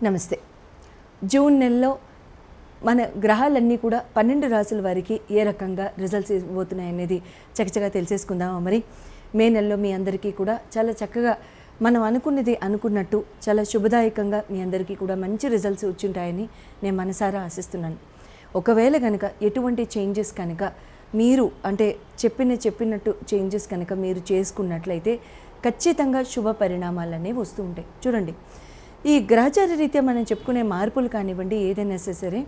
నమస్తే. జూన్ నెలలో మన గ్రహాలన్నీ కూడా 12 రాసుల వారికి ఏ రకంగా రిజల్ట్స్ ఇవ్వబోతున్నాయి అనేది చకచకా తెలిసేసుకుందామా. మరి మే నెలలో మీ అందరికీ కూడా చాలా చక్కగా మనం అనుకున్నది అనుకున్నట్టు చాలా శుభదాయకంగా మీ అందరికీ కూడా మంచి రిజల్ట్స్ వచ్చుంటాయని నేను మనసారా ఆశిస్తున్నాను. ఒకవేళ కనుక ఎటువంటి చేంజెస్ కనుక మీరు అంటే చెప్పినట్టు చేంజెస్ కనుక మీరు చేసుకున్నట్లయితే ఖచ్చితంగా శుభ పరిణామాలు అనేవి వస్తూ ఉంటాయి. చూడండి, ఈ గ్రహచార రీత్యా మనం చెప్పుకునే మార్పులు కానివ్వండి, ఏదైనా సరే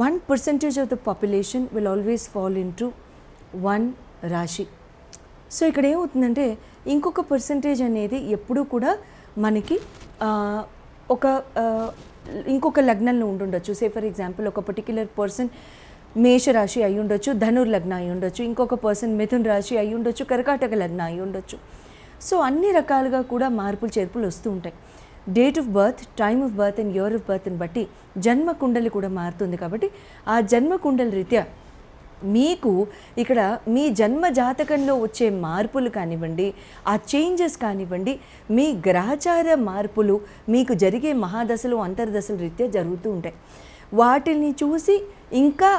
1% of the population will always fall into 1 రాశి. సో ఇక్కడ ఏమవుతుందంటే ఇంకొక పర్సంటేజ్ అనేది ఎప్పుడూ కూడా మనకి ఇంకొక లగ్నంలో ఉండుండొచ్చు. సే ఫర్ ఎగ్జాంపుల్ ఒక పర్టిక్యులర్ పర్సన్ మేషరాశి అయి ఉండొచ్చు, ధనుర్ లగ్నం అయి ఉండొచ్చు, ఇంకొక పర్సన్ మిథున్ రాశి అయి ఉండొచ్చు, కర్కాటక లగ్నం అయి ఉండొచ్చు. సో అన్ని రకాలుగా కూడా మార్పులు చేర్పులు వస్తూ ఉంటాయి. Date of birth, time of birth and year of బర్త్ని బట్టి జన్మ కుండలి కూడా మారుతుంది. కాబట్టి ఆ జన్మ కుండలి రీత్యా మీకు ఇక్కడ మీ జన్మ జాతకంలో వచ్చే మార్పులు కానివ్వండి, ఆ చేంజెస్ కానివ్వండి, మీ గ్రహచార మార్పులు మీకు జరిగే మహాదశలు అంతర్దశల రీత్యా జరుగుతూ ఉంటాయి. వాటిని చూసి ఇంకా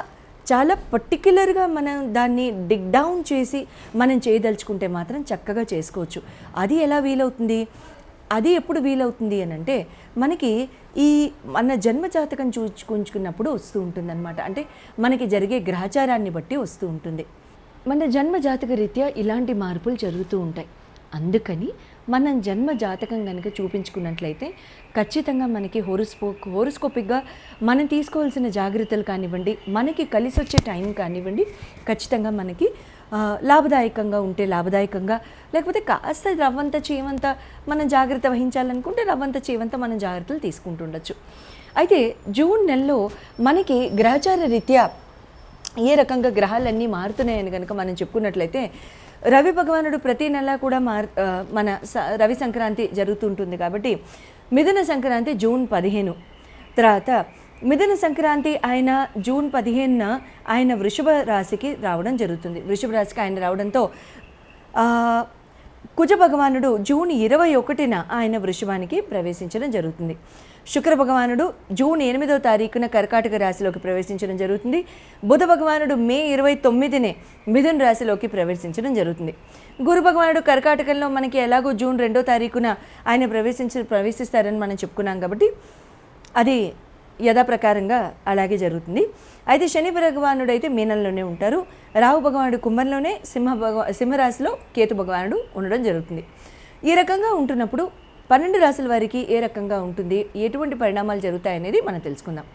చాలా పర్టిక్యులర్గా మనం దాన్ని డిగ్ డౌన్ చేసి మనం చేయదలుచుకుంటే మాత్రం చక్కగా చేసుకోవచ్చు. అది ఎలా వీలవుతుంది? అది ఎప్పుడు వీలవుతుంది అని అంటే మనకి ఈ మన జన్మజాతకం చూచుకుంచుకున్నప్పుడు వస్తూ ఉంటుంది అనమాట. అంటే మనకి జరిగే గ్రహచారాన్ని బట్టి వస్తూ ఉంటుంది. మన జన్మజాతక రీత్యా ఇలాంటి మార్పులు జరుగుతూ ఉంటాయి. అందుకని మనం జన్మ జాతకం కనుక చూపించుకున్నట్లయితే ఖచ్చితంగా మనకి హోరోస్కోపిక్గా మనం తీసుకోవాల్సిన జాగ్రత్తలు కానివ్వండి, మనకి కలిసి వచ్చే టైం కానివ్వండి, ఖచ్చితంగా మనకి లాభదాయకంగా ఉంటే లాభదాయకంగా, లేకపోతే కాస్త రవ్వంత చేవంత మనం జాగ్రత్త వహించాలనుకుంటే రవ్వంత చేవంత మనం జాగ్రత్తలు తీసుకుంటుండొచ్చు. అయితే జూన్ నెలలో మనకి గ్రహచార రీత్యా ఏ రకంగా గ్రహాలన్నీ మారుతున్నాయని కనుక మనం చెప్పుకున్నట్లయితే రవి భగవానుడు ప్రతి నెల కూడా మన రవి సంక్రాంతి జరుగుతుంటుంది. కాబట్టి మిథున సంక్రాంతి జూన్ 15, తర్వాత మిథున సంక్రాంతి ఆయన జూన్ 15న ఆయన వృషభ రాశికి రావడం జరుగుతుంది. వృషభ రాశికి ఆయన రావడంతో కుజ భగవానుడు జూన్ 21న ఆయన వృషభానికి ప్రవేశించడం జరుగుతుంది. శుక్ర భగవానుడు జూన్ 8వ తారీఖున కర్కాటక రాశిలోకి ప్రవేశించడం జరుగుతుంది. బుధ భగవానుడు మే 29నే మిథున రాశిలోకి ప్రవేశించడం జరుగుతుంది. గురు భగవానుడు కర్కాటకంలో మనకి ఎలాగో జూన్ 2వ తారీఖున ఆయన ప్రవేశిస్తారని మనం చెప్పుకున్నాం. కాబట్టి అది యథాప్రకారంగా అలాగే జరుగుతుంది. అయితే శని భగవానుడు అయితే మీనంలోనే ఉంటారు. రాహు భగవానుడు కుంభంలోనే, సింహరాశిలో కేతు భగవానుడు ఉండడం జరుగుతుంది. ఈ రకంగా ఉంటున్నప్పుడు 12 రాశుల వారికి ఏ రకంగా ఉంటుంది, ఎటువంటి పరిణామాలు జరుగుతాయనేది మనం తెలుసుకుందాం.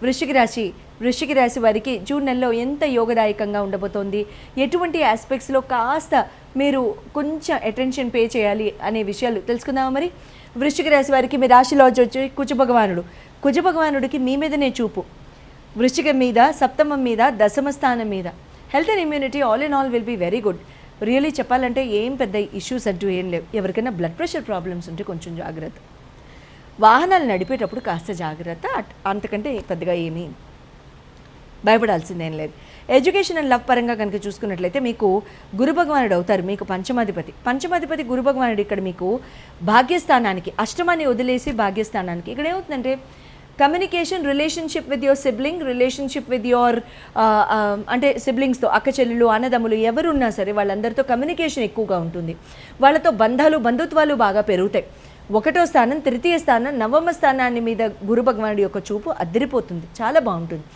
వృశ్చిక రాశి వారికి జూన్ నెలలో ఎంత యోగదాయకంగా ఉండబోతోంది, ఎటువంటి ఆస్పెక్ట్స్లో కాస్త మీరు కొంచెం అటెన్షన్ పే చేయాలి అనే విషయాలు తెలుసుకుందామా. మరి వృశ్చిక రాశి వారికి మీ రాశిలో వచ్చి కుజ భగవానుడికి మీ మీదనే చూపు, వృశ్చికం మీద, సప్తమం మీద, దశమ స్థానం మీద. Health and immunity all in all will be very good. Really చెప్పాలంటే ఏం పెద్ద ఇష్యూస్ అంటూ ఏం లేవు. ఎవరికైనా బ్లడ్ ప్రెషర్ ప్రాబ్లమ్స్ ఉంటే కొంచెం జాగ్రత్త, వాహనాలు నడిపేటప్పుడు కాస్త జాగ్రత్త, అంతకంటే పెద్దగా ఏమీ భయపడాల్సిందేం లేదు. ఎడ్యుకేషన్ అండ్ లవ్ పరంగా కనుక చూసుకున్నట్లయితే మీకు గురు భగవానుడు అవుతారు, మీకు పంచమాధిపతి గురు భగవానుడు ఇక్కడ మీకు భాగ్యస్థానానికి, అష్టమాన్ని వదిలేసి భాగ్యస్థానానికి. ఇక్కడ ఏమవుతుందంటే communication, relationship with your sibling, relationship with your అంటే సిబ్లింగ్స్తో, అక్క చెల్లెలు, అన్నదమ్ములు ఎవరున్నా సరే వాళ్ళందరితో కమ్యూనికేషన్ ఎక్కువగా ఉంటుంది. వాళ్ళతో బంధుత్వాలు బాగా పెరుగుతాయి. 1వ స్థానం, 3వ స్థానం, 9వ స్థానాన్ని మీద గురు భగవానుడి యొక్క చూపు అద్దరిపోతుంది, చాలా బాగుంటుంది.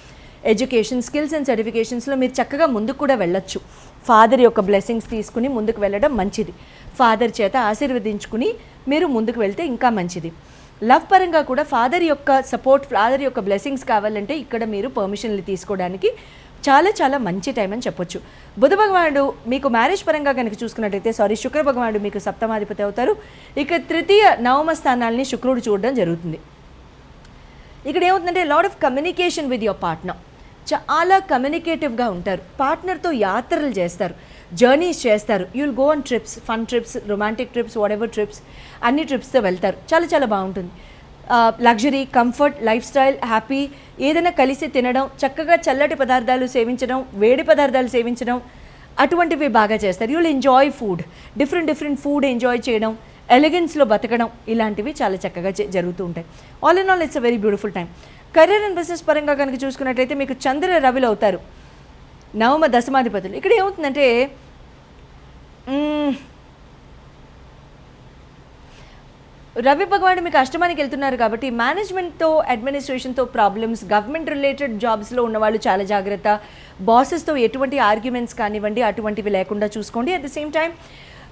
ఎడ్యుకేషన్, స్కిల్స్ అండ్ సర్టిఫికేషన్స్లో మీరు చక్కగా ముందుకు కూడా వెళ్ళొచ్చు. ఫాదర్ యొక్క బ్లెస్సింగ్స్ తీసుకుని ముందుకు వెళ్ళడం మంచిది. ఫాదర్ చేత ఆశీర్వదించుకుని మీరు ముందుకు వెళ్తే ఇంకా మంచిది. లవ్ పరంగా కూడా ఫాదర్ యొక్క సపోర్ట్, ఫాదర్ యొక్క బ్లెస్సింగ్స్ కావాలంటే ఇక్కడ మీరు పర్మిషన్లు తీసుకోవడానికి చాలా చాలా మంచి టైం అని చెప్పొచ్చు. బుధ భగవానుడు మీకు మ్యారేజ్ పరంగా కనుక చూసుకున్నట్టయితే శుక్ర భగవానుడు మీకు సప్తమాధిపతి అవుతారు. ఇక 3వ, 9వ స్థానాల్ని శుక్రుడు చూడడం జరుగుతుంది. ఇక్కడ ఏమవుతుందంటే lot of communication with your partner, చాలా కమ్యూనికేటివ్గా ఉంటారు. పార్ట్నర్తో యాత్రలు చేస్తారు, జర్నీస్ చేస్తారు. You will go on trips, fun trips, romantic trips, what ever trips, అన్ని ట్రిప్స్తో వెళ్తారు. చాలా చాలా బాగుంటుంది. Luxury, comfort, life style, happy, ఏదైనా కలిసి తినడం, చక్కగా చల్లటి పదార్థాలు సేవించడం, వేడి పదార్థాలు సేవించడం, అటువంటివి బాగా చేస్తారు. You will enjoy food, different food enjoy చేయడం, ఎలిగెన్స్లో బతకడం, ఇలాంటివి చాలా చక్కగా జరుగుతూ ఉంటాయి. All in all it's a very beautiful time. Career and business పరంగా కనుక చూసుకున్నట్లయితే మీకు చంద్ర రవిలు అవుతారు, నవమ దశమాధిపతులు. ఇక్కడ ఏమవుతుందంటే రవి భగవానుడు మీకు అష్టమానికి వెళ్తున్నారు కాబట్టి మేనేజ్మెంట్తో, అడ్మినిస్ట్రేషన్తో ప్రాబ్లమ్స్, గవర్నమెంట్ రిలేటెడ్ జాబ్స్లో ఉన్నవాళ్ళు చాలా జాగ్రత్త. బాసెస్తో ఎటువంటి ఆర్గ్యుమెంట్స్ కానివ్వండి అటువంటివి లేకుండా చూసుకోండి. At the same time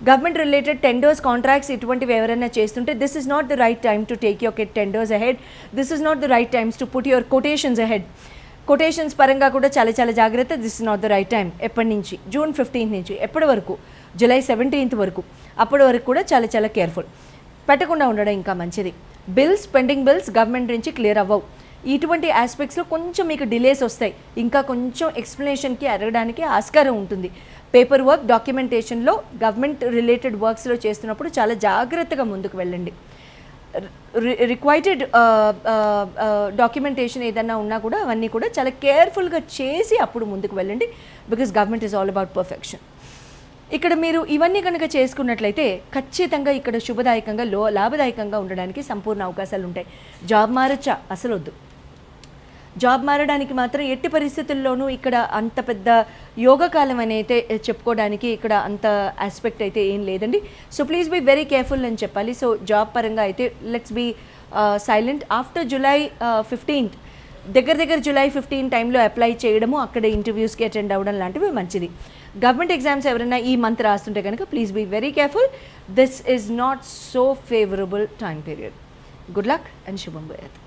government related tenders, contracts ఇటువంటివి ఎవరైనా చేస్తుంటే this is not the right time to take your tenders ahead. This is not the right times to put your quotations ahead. Quotations పరంగా కూడా చాలా చాలా జాగ్రత్త. This is not the right time. ఎప్పటి నుంచి? జూన్ 15th నుంచి ఎప్పటి వరకు? జూలై 17th వరకు. అప్పటి వరకు కూడా చాలా చాలా కేర్ఫుల్. పెట్టకుండా ఉండడం ఇంకా మంచిది. బిల్స్, పెండింగ్ బిల్స్ గవర్నమెంట్ నుంచి క్లియర్ అవ్వవు. ఇటువంటి ఆస్పెక్ట్స్లో కొంచెం మీకు డిలేస్ వస్తాయి. ఇంకా కొంచెం ఎక్స్ప్లెనేషన్కి అడగడానికి ఆస్కారం ఉంటుంది. పేపర్ వర్క్, డాక్యుమెంటేషన్లో గవర్నమెంట్ రిలేటెడ్ వర్క్స్లో చేస్తున్నప్పుడు చాలా జాగ్రత్తగా ముందుకు వెళ్ళండి. రిక్వైర్డ్ డాక్యుమెంటేషన్ ఏదన్నా ఉన్నా కూడా అవన్నీ కూడా చాలా కేర్ఫుల్గా చేసి అప్పుడు ముందుకు వెళ్ళండి. Because government is all about perfection. ఇక్కడ మీరు ఇవన్నీ కనుక చేసుకున్నట్లయితే ఖచ్చితంగా ఇక్కడ శుభదాయకంగా, లాభదాయకంగా ఉండడానికి సంపూర్ణ అవకాశాలు ఉంటాయి. జాబ్ మారచ్చా? అసలు వద్దు. జాబ్ మారడానికి మాత్రం ఎట్టి పరిస్థితుల్లోనూ ఇక్కడ అంత పెద్ద యోగకాలం అని అయితే చెప్పుకోవడానికి ఇక్కడ అంత ఆస్పెక్ట్ అయితే ఏం లేదండి. So please be very careful అని చెప్పాలి. సో జాబ్ పరంగా అయితే let's be silent. After July 15th దగ్గర జూలై 15 టైంలో అప్లై చేయడము, అక్కడ ఇంటర్వ్యూస్కి అటెండ్ అవ్వడం లాంటివి మంచిది. గవర్నమెంట్ ఎగ్జామ్స్ ఎవరైనా ఈ మంత్ రాస్తుంటే కనుక please be very careful. This is not so favourable time period. Good luck and శుభం భూయాత్.